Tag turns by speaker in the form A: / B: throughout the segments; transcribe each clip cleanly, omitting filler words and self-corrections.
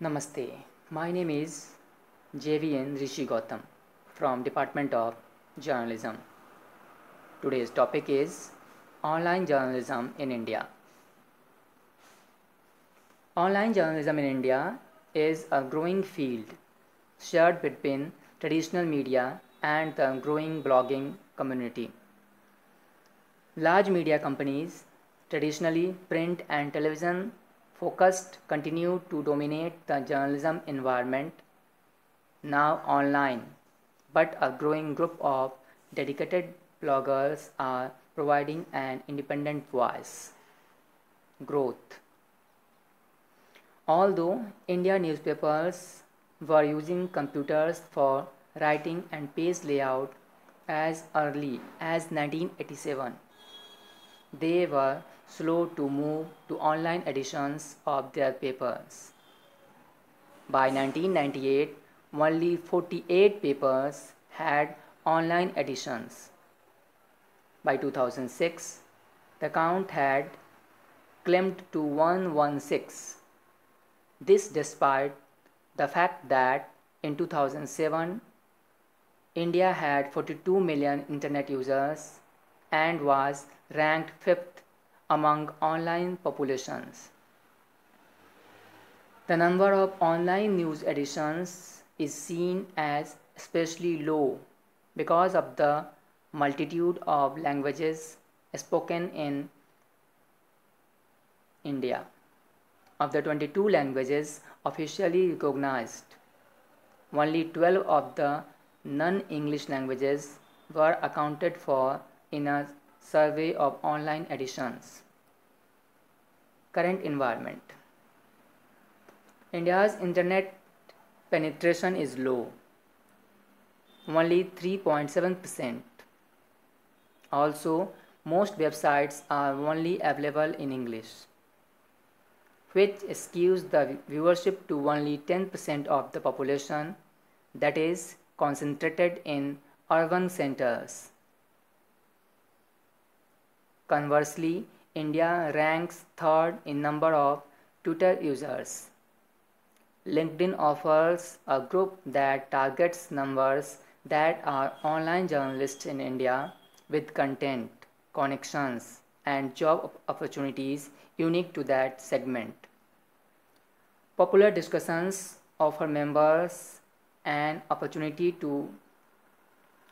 A: Namaste. My name is JVN Rishi Gautam from Department of Journalism. Today's topic is online journalism in India. Online journalism in India is a growing field shared between traditional media and the growing blogging community. Large media companies, traditionally print and television focused, continue to dominate the journalism environment, now online, but a growing group of dedicated bloggers are providing an independent voice. Growth. Although India newspapers were using computers for writing and page layout as early as 1987, they were slow to move to online editions of their papers. By 1998, only 48 papers had online editions. By 2006, the count had climbed to 116. This despite the fact that in 2007, India had 42 million internet users and was ranked 5th among online populations. The number of online news editions is seen as especially low because of the multitude of languages spoken in India. Of the 22 languages officially recognized, only 12 of the non-English languages were accounted for in a survey of online editions. Current environment. India's internet penetration is low, only 3.7%. Also, most websites are only available in English, which skews the viewership to only 10% of the population, that is, concentrated in urban centers. Conversely, India ranks third in number of Twitter users. LinkedIn offers a group that targets numbers that are online journalists in India with content, connections, and job opportunities unique to that segment. Popular discussions offer members an opportunity to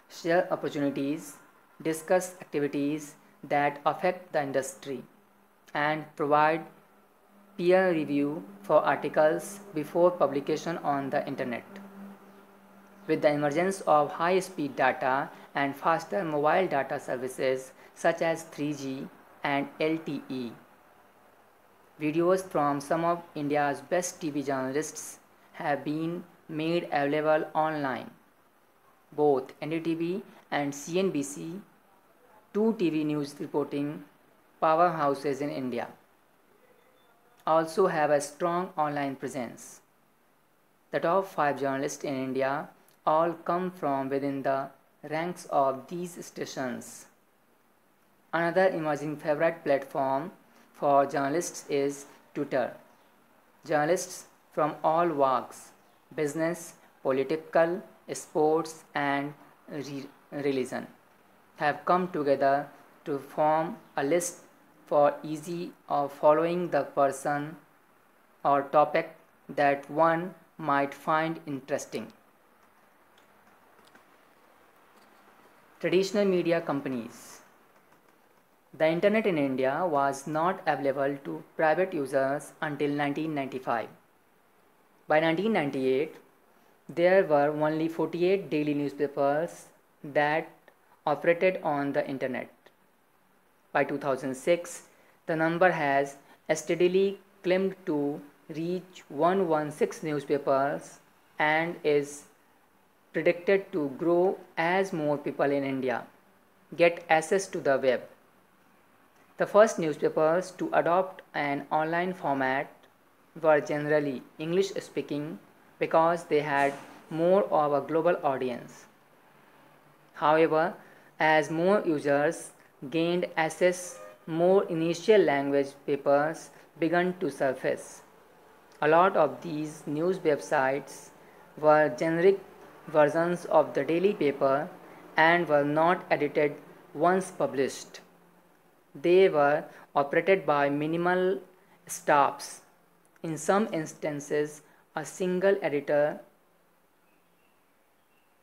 A: share opportunities, discuss activities that affect the industry, and provide peer review for articles before publication on the internet. With the emergence of high-speed data and faster mobile data services such as 3G and LTE, videos from some of India's best TV journalists have been made available online. Both NDTV and CNBC, two TV news reporting powerhouses in India, also have a strong online presence. The top 5 journalists in India all come from within the ranks of these stations. Another emerging favorite platform for journalists is Twitter. Journalists from all walks, business, political, sports, and religion, have come together to form a list for easy of following the person or topic that one might find interesting. Traditional media companies. The internet in India was not available to private users until 1995. By 1998, there were only 48 daily newspapers that operated on the internet. By 2006, the number has steadily climbed to reach 116 newspapers and is predicted to grow as more people in India get access to the web. The first newspapers to adopt an online format were generally English speaking because they had more of a global audience. However, as more users gained access, more initial language papers began to surface. A lot of these news websites were generic versions of the daily paper and were not edited once published. They were operated by minimal staffs. In some instances, a single editor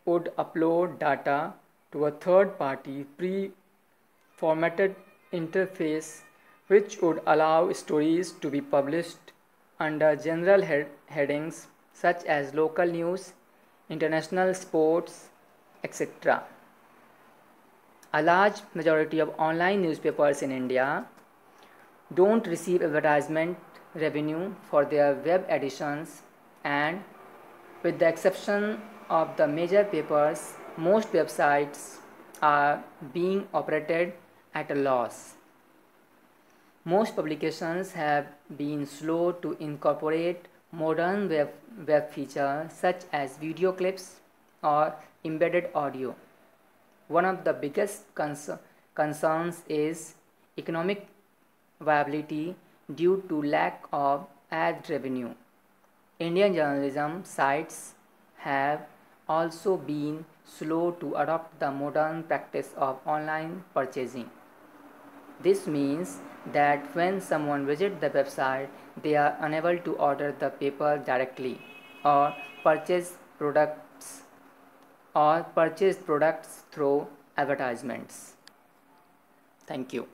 A: would upload data to a third-party pre-formatted interface which would allow stories to be published under general headings such as local news, international sports, etc. A large majority of online newspapers in India don't receive advertisement revenue for their web editions, and with the exception of the major papers, most websites are being operated at a loss. Most publications have been slow to incorporate modern web features such as video clips or embedded audio. One of the biggest concerns is economic viability due to lack of ad revenue. Indian journalism sites have also been slow to adopt the modern practice of online purchasing. This means that when someone visits the website, they are unable to order the paper directly or purchase products through advertisements. Thank you.